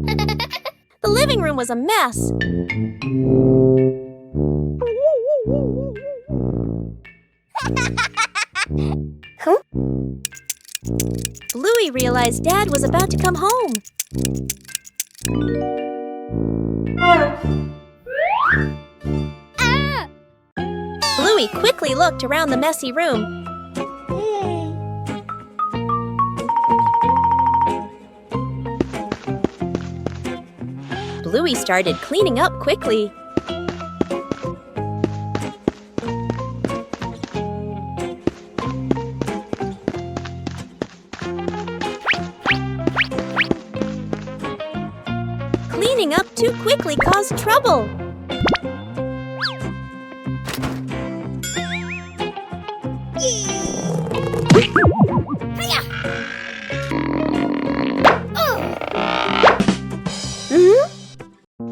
The living room was a mess. Huh? Bluey realized Dad was about to come home. Bluey quickly looked around the messy room. Bluey started cleaning up quickly. Cleaning up too quickly caused trouble.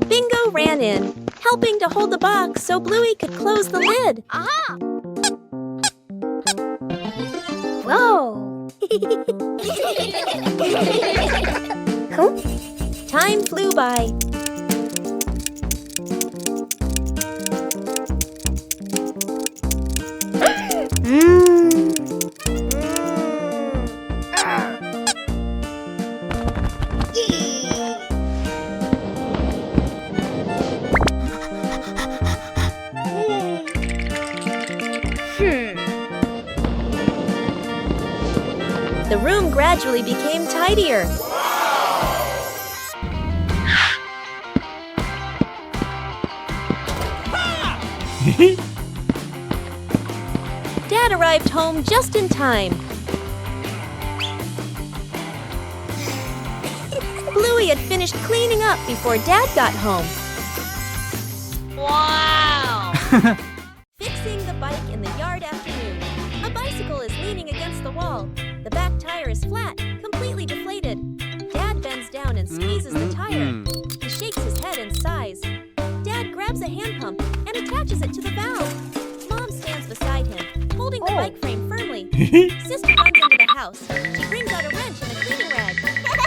Bingo ran in, helping to hold the box so Bluey could close the lid. Aha! Whoa! Time flew by. The room gradually became tidier. Dad arrived home just in time. Bluey had finished cleaning up before Dad got home. Wow! Fixing the bike in the yard afternoon. A bicycle is leaning against the wall. The back tire is flat, completely deflated. Dad bends down and squeezes the tire. He shakes his head and sighs. Dad grabs a hand pump and attaches it to the valve. Mom stands beside him, holding the bike frame firmly. Sister runs into the house. She brings out a wrench and a cleaning rag.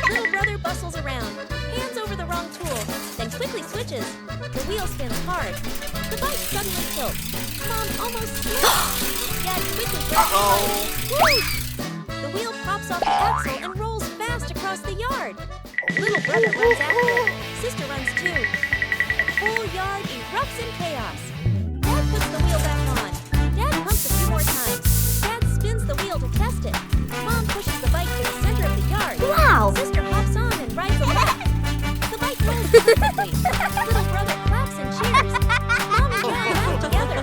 Little brother bustles around, hands over the wrong tool, then quickly switches. The wheel spins hard. The bike suddenly tilts. Mom almost slips. Dad quickly grabs the bike. Woo! The wheel pops off the axle and rolls fast across the yard. Little brother runs after it. Sister runs too. The whole yard erupts in chaos. Dad puts the wheel back on. Dad pumps a few more times. Dad spins the wheel to test it. Mom pushes the bike to the center of the yard. Wow! Sister hops on and rides a lap. The bike rolls perfectly. Little brother claps and cheers. Mom and Dad laugh together.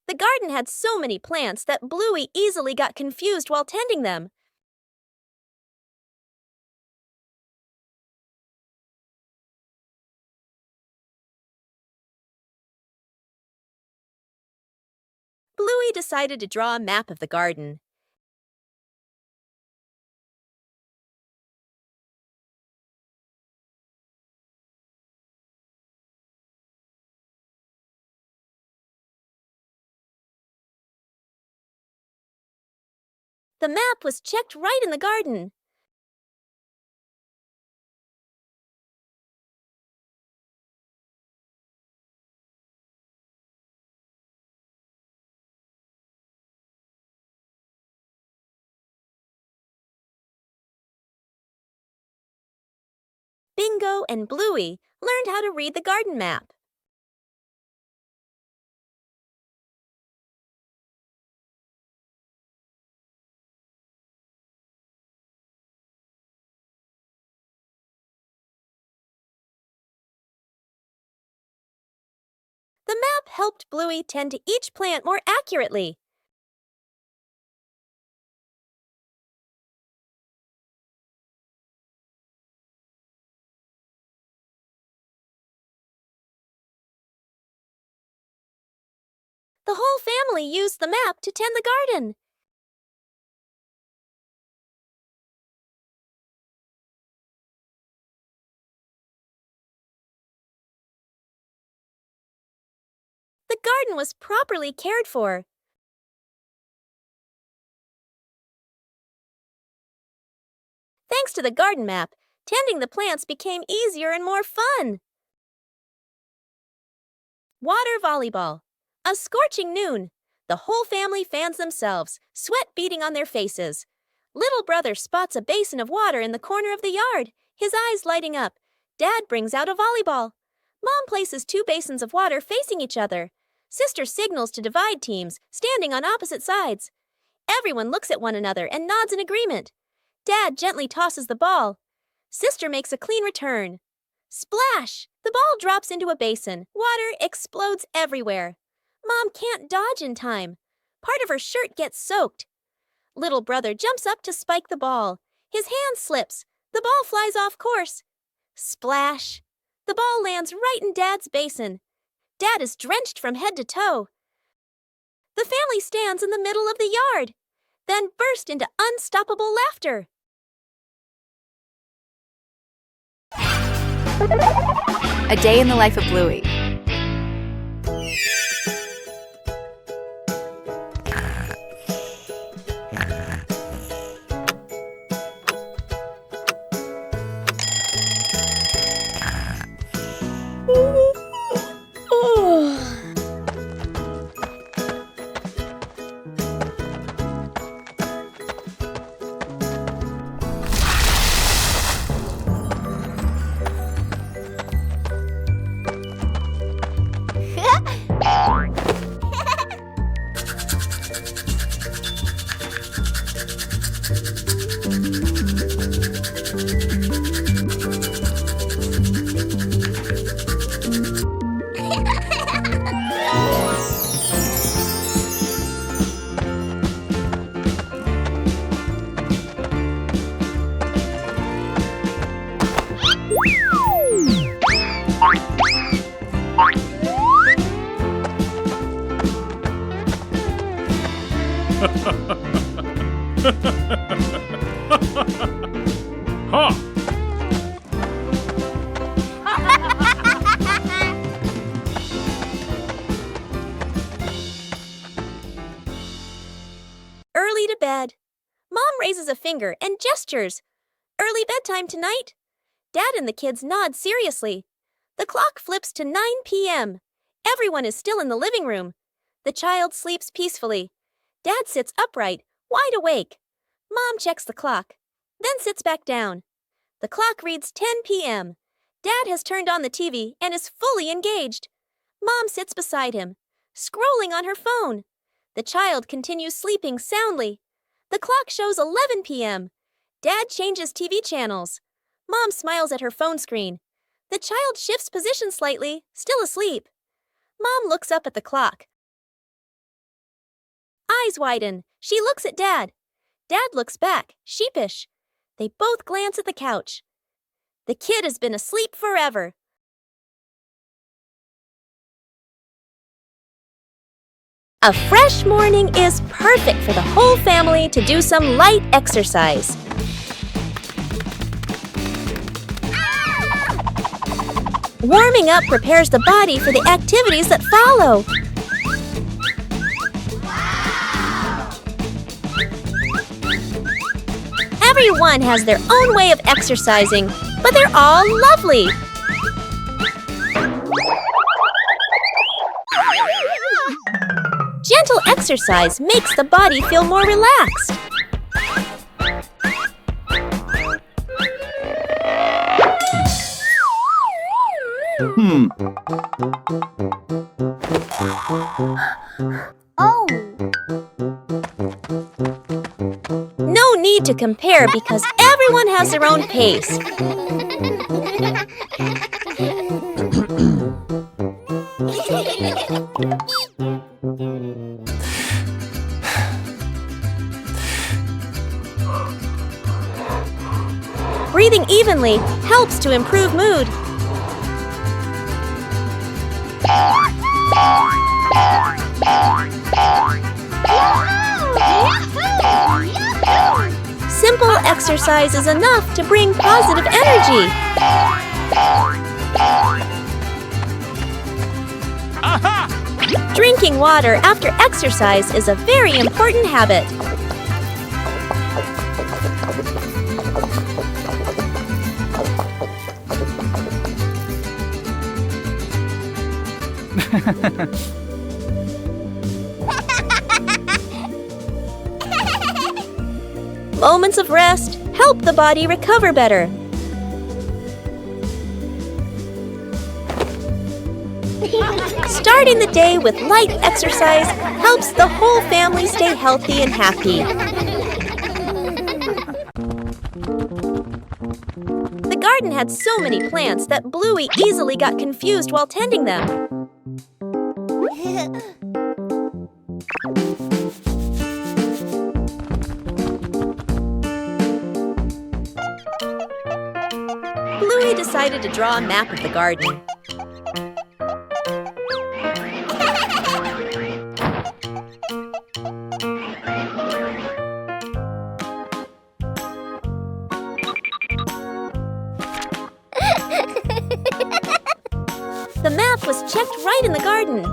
The garden had so many plants that Bluey easily got confused while tending them. Bluey decided to draw a map of the garden. The map was checked right in the garden. Bingo and Bluey learned how to read the garden map. The map helped Bluey tend to each plant more accurately. The whole family used the map to tend the garden. The garden was properly cared for. Thanks to the garden map, tending the plants became easier and more fun. Water volleyball. A scorching noon. The whole family fans themselves, sweat beading on their faces. Little brother spots a basin of water in the corner of the yard, his eyes lighting up. Dad brings out a volleyball. Mom places 2 basins of water facing each other. Sister signals to divide teams, standing on opposite sides. Everyone looks at one another and nods in agreement. Dad gently tosses the ball. Sister makes a clean return. Splash! The ball drops into a basin. Water explodes everywhere. Mom can't dodge in time. Part of her shirt gets soaked. Little brother jumps up to spike the ball. His hand slips. The ball flies off course. Splash! The ball lands right in Dad's basin. Dad is drenched from head to toe. The family stands in the middle of the yard, then burst into unstoppable laughter. A day in the life of Bluey. Early to bed. Mom raises a finger and gestures. Early bedtime tonight. Dad and the kids nod seriously. The clock flips to 9 p.m. Everyone is still in the living room. The child sleeps peacefully. Dad sits upright, wide awake. Mom checks the clock, then sits back down. The clock reads 10 p.m. Dad has turned on the TV and is fully engaged. Mom sits beside him, scrolling on her phone. The child continues sleeping soundly. The clock shows 11 p.m. Dad changes TV channels. Mom smiles at her phone screen. The child shifts position slightly, still asleep. Mom looks up at the clock. Eyes widen. She looks at Dad. Dad looks back, sheepish. They both glance at the couch. The kid has been asleep forever. A fresh morning is perfect for the whole family to do some light exercise. Warming up prepares the body for the activities that follow. Everyone has their own way of exercising, but they're all lovely. Gentle exercise makes the body feel more relaxed. Oh! No need to compare because everyone has their own pace. Breathing evenly helps to improve mood. Simple exercise is enough to bring positive energy. Drinking water after exercise is a very important habit. Moments of rest help the body recover better. Starting the day with light exercise helps the whole family stay healthy and happy. The garden had so many plants that Bluey easily got confused while tending them. Bluey decided to draw a map of the garden. The map was checked right in the garden.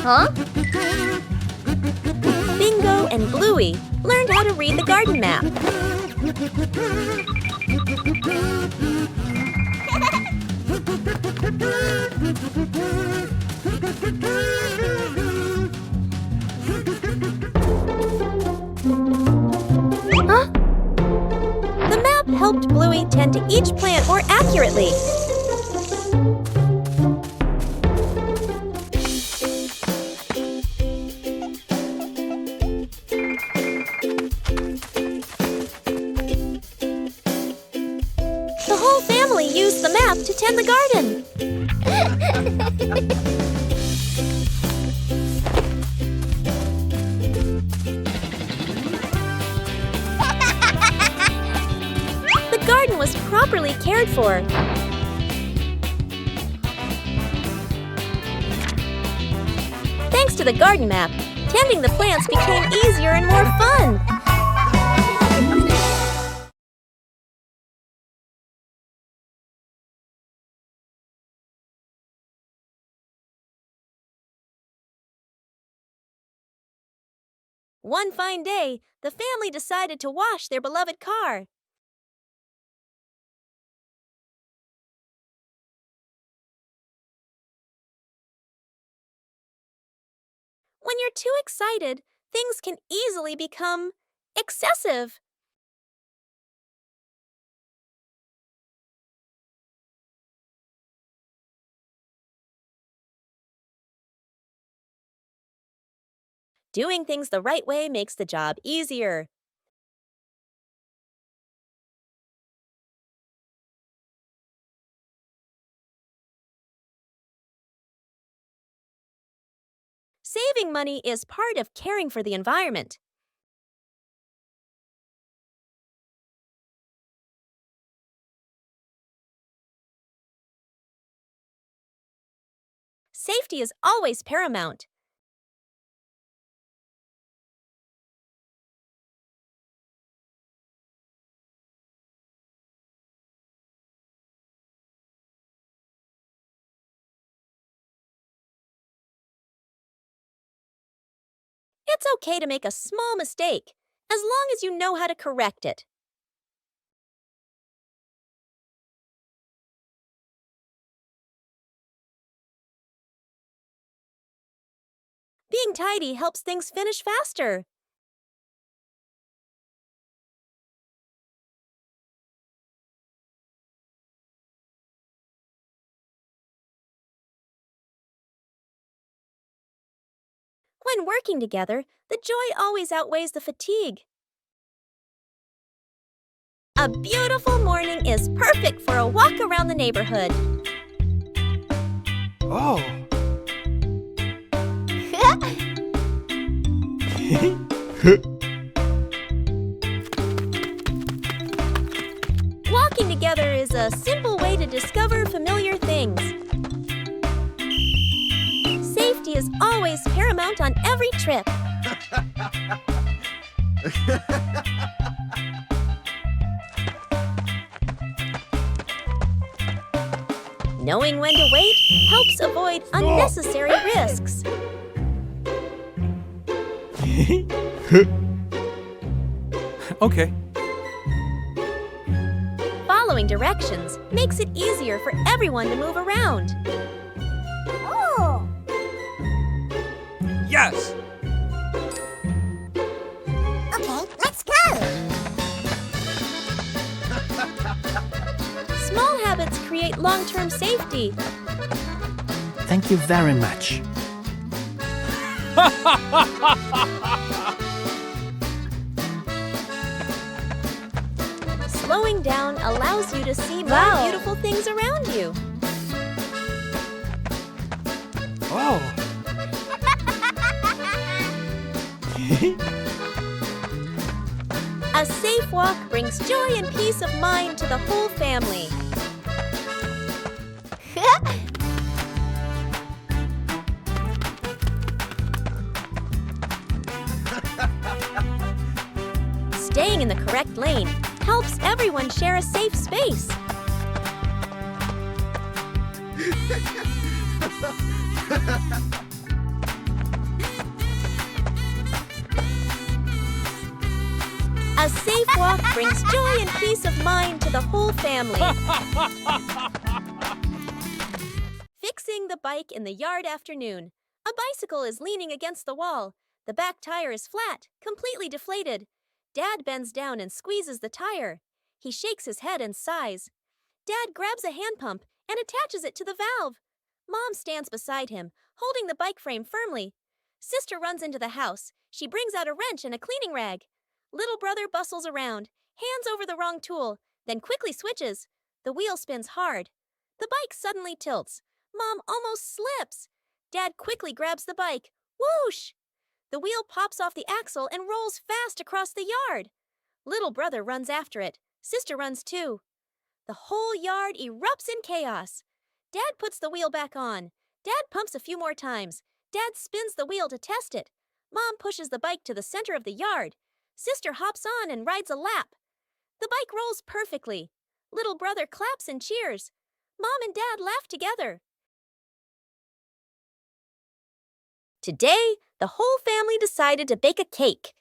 Huh? Bingo and Bluey learned how to read the garden map. Huh? The map helped Bluey tend to each plant more accurately. The whole family used the map to tend the garden. The garden was properly cared for. Thanks to the garden map, tending the plants became easier and more fun. One fine day, the family decided to wash their beloved car. When you're too excited, things can easily become excessive. Doing things the right way makes the job easier. Saving money is part of caring for the environment. Safety is always paramount. It's okay to make a small mistake, as long as you know how to correct it. Being tidy helps things finish faster. When working together, the joy always outweighs the fatigue. A beautiful morning is perfect for a walk around the neighborhood. Oh. Walking together is a simple way to discover familiar things. Safety is always paramount on every trip. Knowing when to wait helps avoid unnecessary risks. Okay. Following directions makes it easier for everyone to move around. Oh. Yes! Okay, let's go. Small habits create long-term safety. Thank you very much. Slowing down allows you to see more Wow. beautiful things around you. Oh! A safe walk brings joy and peace of mind to the whole family. Staying in the correct lane helps everyone share a safe space. A safe walk brings joy and peace of mind to the whole family. Fixing the bike in the yard afternoon. A bicycle is leaning against the wall. The back tire is flat, completely deflated. Dad bends down and squeezes the tire. He shakes his head and sighs. Dad grabs a hand pump and attaches it to the valve. Mom stands beside him, holding the bike frame firmly. Sister runs into the house. She brings out a wrench and a cleaning rag. Little brother bustles around, hands over the wrong tool, then quickly switches. The wheel spins hard. The bike suddenly tilts. Mom almost slips. Dad quickly grabs the bike. Whoosh! The wheel pops off the axle and rolls fast across the yard. Little brother runs after it. Sister runs too. The whole yard erupts in chaos. Dad puts the wheel back on. Dad pumps a few more times. Dad spins the wheel to test it. Mom pushes the bike to the center of the yard. Sister hops on and rides a lap. The bike rolls perfectly. Little brother claps and cheers. Mom and Dad laugh together. Today, the whole family decided to bake a cake.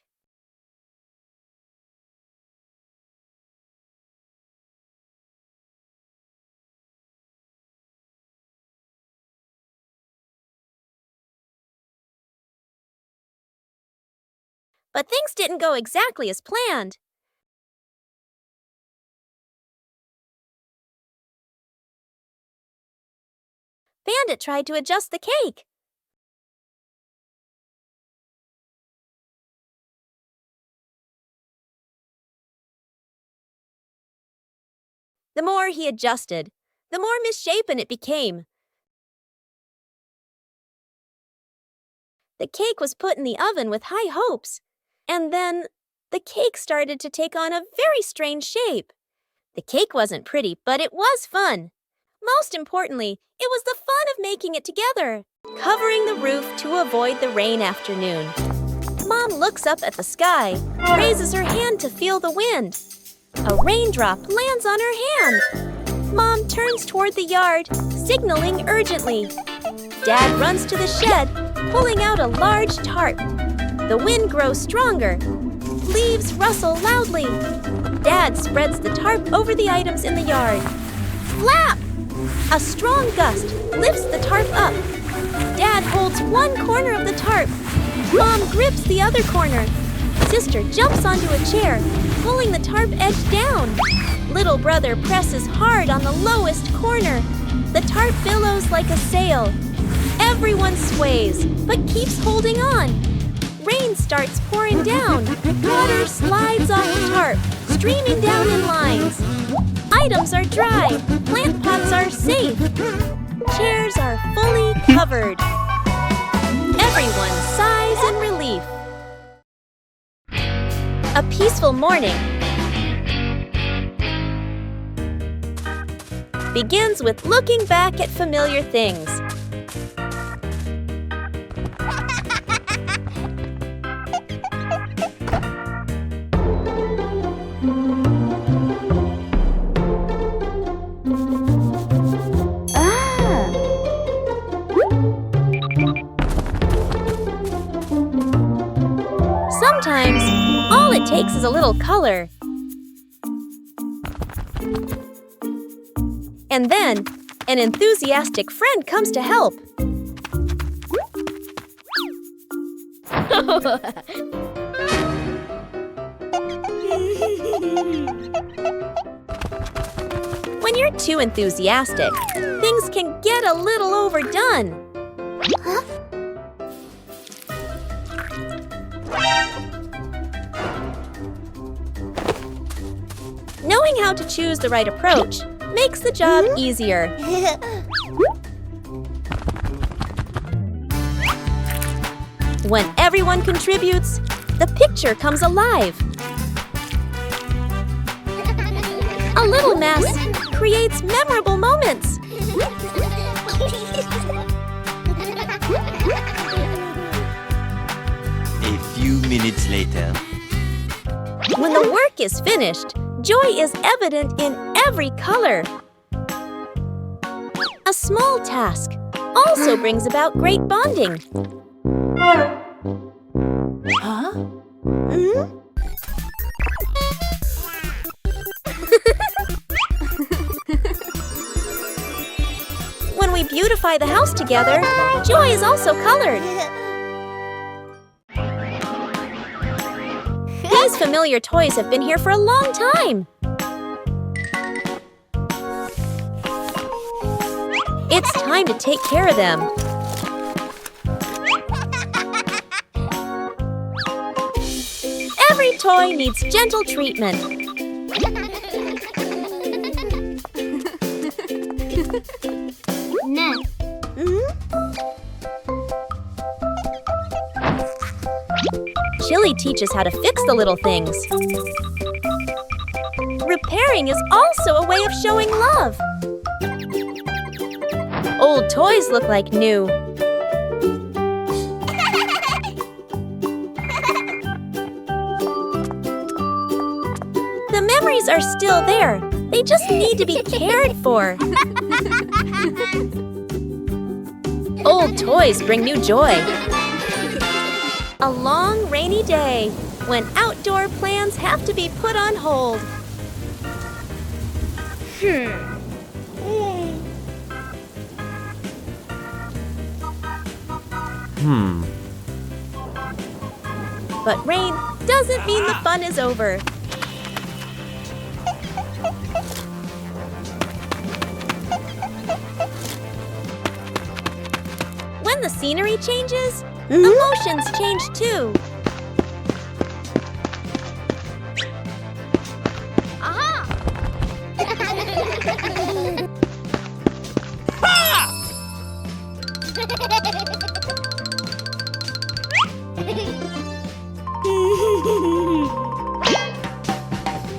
But things didn't go exactly as planned. Bandit tried to adjust the cake. The more he adjusted, the more misshapen it became. The cake was put in the oven with high hopes, and then the cake started to take on a very strange shape. The cake wasn't pretty, but it was fun. Most importantly, it was the fun of making it together. Covering the roof to avoid the rain afternoon. Mom looks up at the sky, raises her hand to feel the wind. A raindrop lands on her hand. Mom turns toward the yard, signaling urgently. Dad runs to the shed, pulling out a large tarp. The wind grows stronger. Leaves rustle loudly. Dad spreads the tarp over the items in the yard. Flap! A strong gust lifts the tarp up. Dad holds one corner of the tarp. Mom grips the other corner. Sister jumps onto a chair, pulling the tarp edge down. Little brother presses hard on the lowest corner. The tarp billows like a sail. Everyone sways, but keeps holding on. Rain starts pouring down. Water slides off the tarp, streaming down in lines. Items are dry. Plant pots are safe. Chairs are fully covered. Everyone sighs in relief. A peaceful morning begins with looking back at familiar things. takes is a little color. And then, an enthusiastic friend comes to help. When you're too enthusiastic, things can get a little overdone. Knowing how to choose the right approach makes the job easier. When everyone contributes, the picture comes alive. A little mess creates memorable moments. A few minutes later. When the work is finished, joy is evident in every color. A small task also brings about great bonding. Huh? When we beautify the house together, joy is also colored. These familiar toys have been here for a long time. It's time to take care of them. Every toy needs gentle treatment. Next. Chili teaches how to fix the little things. Repairing is also a way of showing love. Old toys look like new. The memories are still there. They just need to be cared for. Old toys bring new joy. A long rainy day when outdoor plans have to be put on hold. But rain doesn't mean the fun is over. When the scenery changes, emotions change too.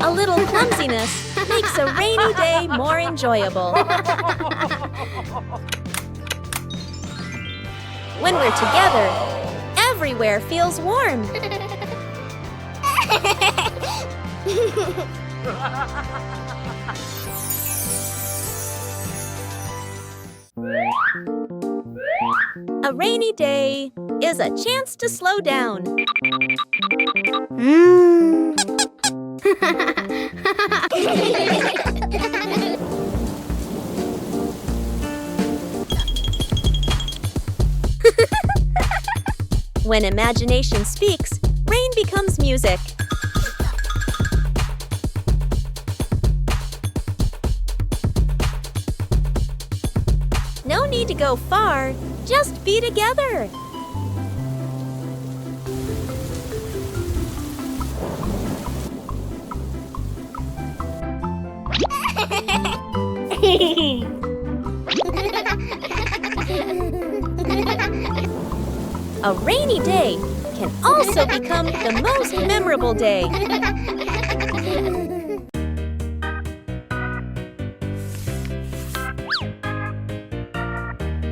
A little clumsiness makes a rainy day more enjoyable. When we're together, everywhere feels warm. A rainy day is a chance to slow down. When imagination speaks, rain becomes music. No need to go far, just be together. A rainy day can also become the most memorable day.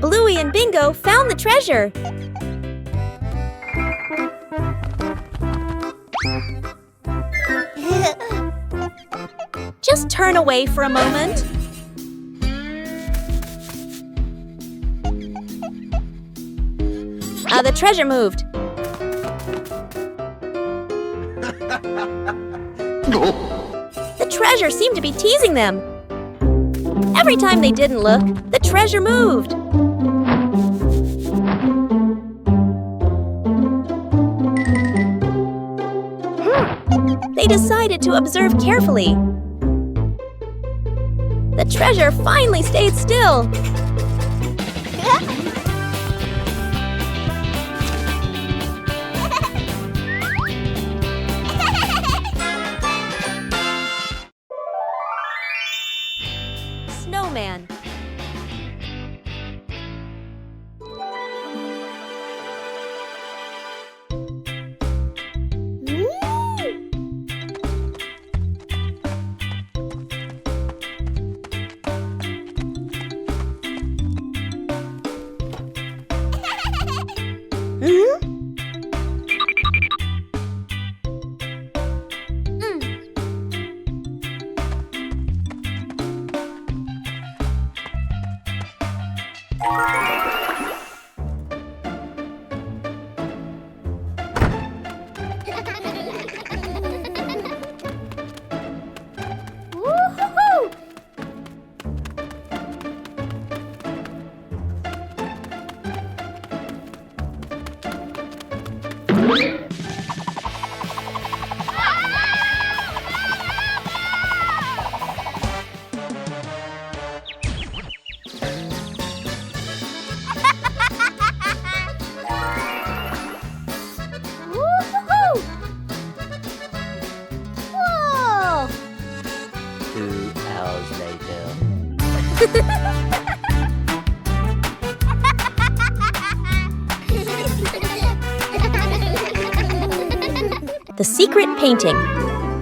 Bluey and Bingo found the treasure. Just turn away for a moment. The treasure moved. The treasure seemed to be teasing them. Every time they didn't look, the treasure moved. They decided to observe carefully. The treasure finally stayed still. Snowman. Woo-hoo-hoo! 2 hours later. The secret painting.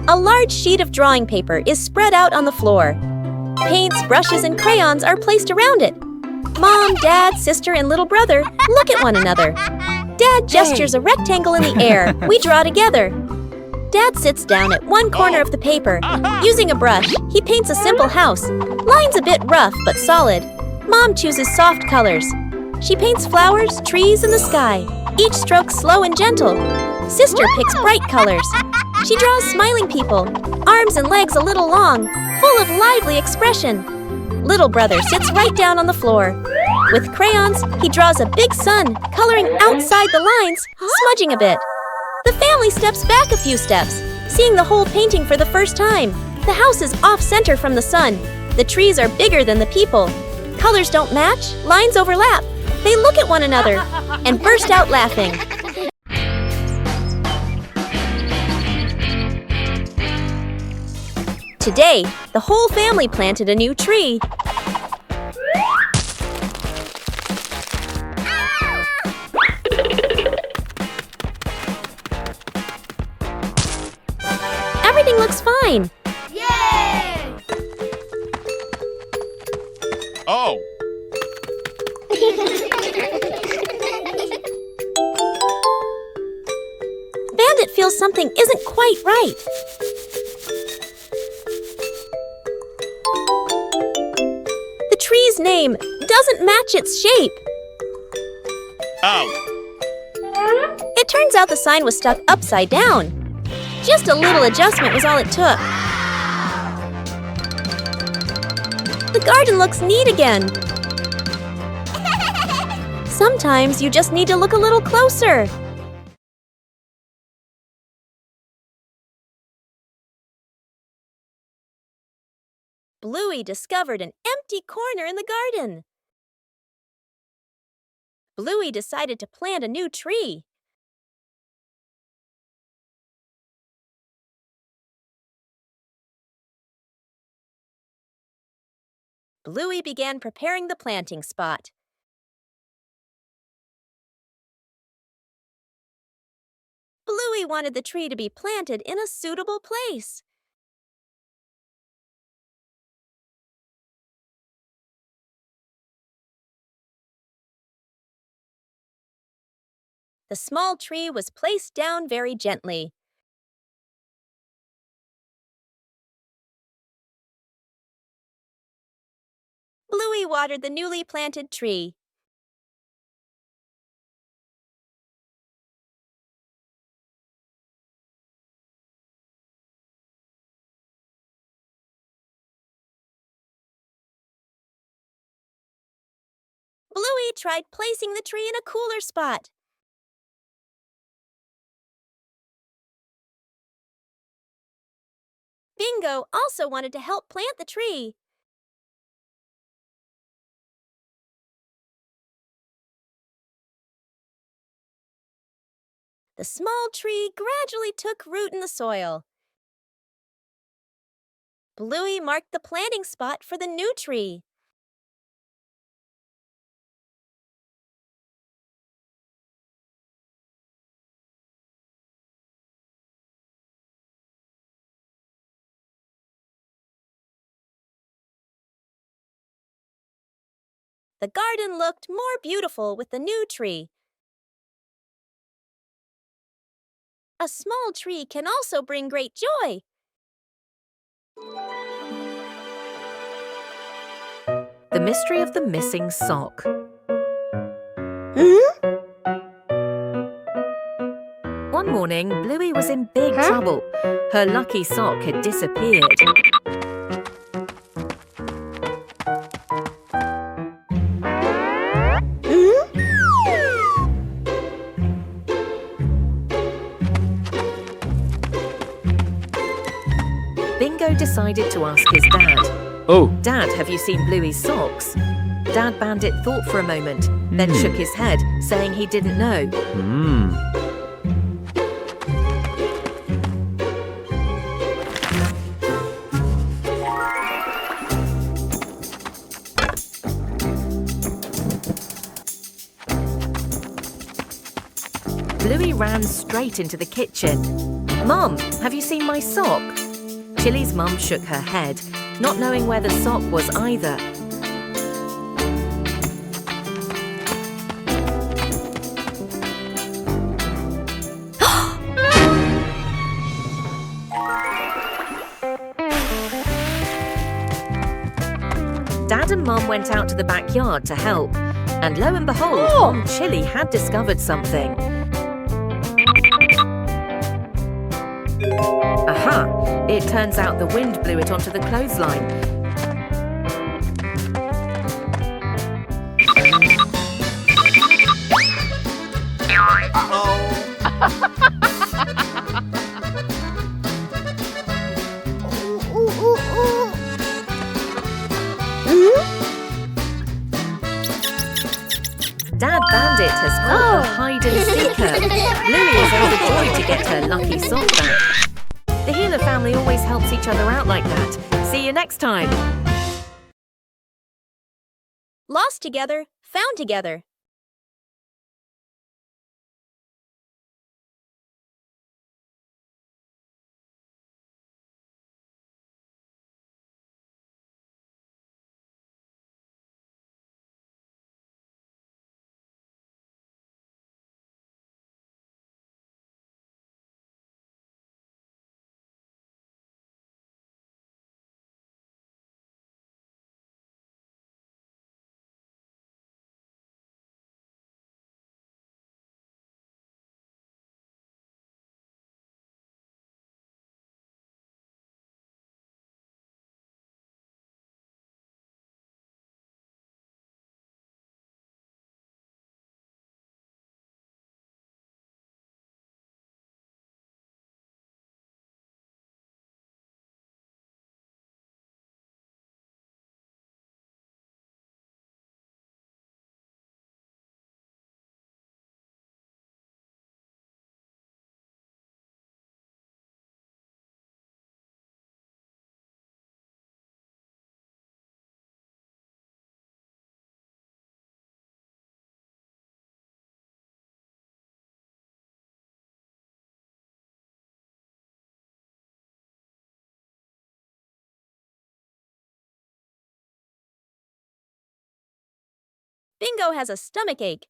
A large sheet of drawing paper is spread out on the floor. Paints, brushes, and crayons are placed around it. Mom, Dad, sister, and little brother look at one another. Dad gestures a rectangle in the air. We draw together. Dad sits down at one corner of the paper. Using a brush, he paints a simple house. Lines a bit rough but solid. Mom chooses soft colors. She paints flowers, trees, and the sky. Each stroke slow and gentle. Sister picks bright colors. She draws smiling people, arms and legs a little long, full of lively expression. Little brother sits right down on the floor. With crayons, he draws a big sun, coloring outside the lines, smudging a bit. The family steps back a few steps, seeing the whole painting for the first time. The house is off-center from the sun. The trees are bigger than the people. Colors don't match, lines overlap. They look at one another and burst out laughing. Today, the whole family planted a new tree. Everything looks fine. Yay! Oh! Bandit feels something isn't quite right. The tree's name doesn't match its shape. Oh! It turns out the sign was stuck upside down. Just a little adjustment was all it took. The garden looks neat again. Sometimes you just need to look a little closer. Bluey discovered an empty corner in the garden. Bluey decided to plant a new tree. Bluey began preparing the planting spot. Bluey wanted the tree to be planted in a suitable place. The small tree was placed down very gently. Bluey watered the newly planted tree. Bluey tried placing the tree in a cooler spot. Bingo also wanted to help plant the tree. The small tree gradually took root in the soil. Bluey marked the planting spot for the new tree. The garden looked more beautiful with the new tree. A small tree can also bring great joy. The mystery of the missing sock. One morning, Bluey was in big trouble. Her lucky sock had disappeared. Bingo decided to ask his dad. Oh. Dad, have you seen Bluey's socks? Dad Bandit thought for a moment, then shook his head, saying he didn't know. Bluey ran straight into the kitchen. Mum, have you seen my sock? Chili's mum shook her head, not knowing where the sock was either. Dad and Mum went out to the backyard to help, and lo and behold, Mum Chili had discovered something. Aha! It turns out the wind blew it onto the clothesline. Dad Bandit has caught the hide-and-seeker. Bluey is overjoyed to get her lucky sock back. The Healer family always helps each other out like that. See you next time. Lost together, found together. Bingo has a stomachache.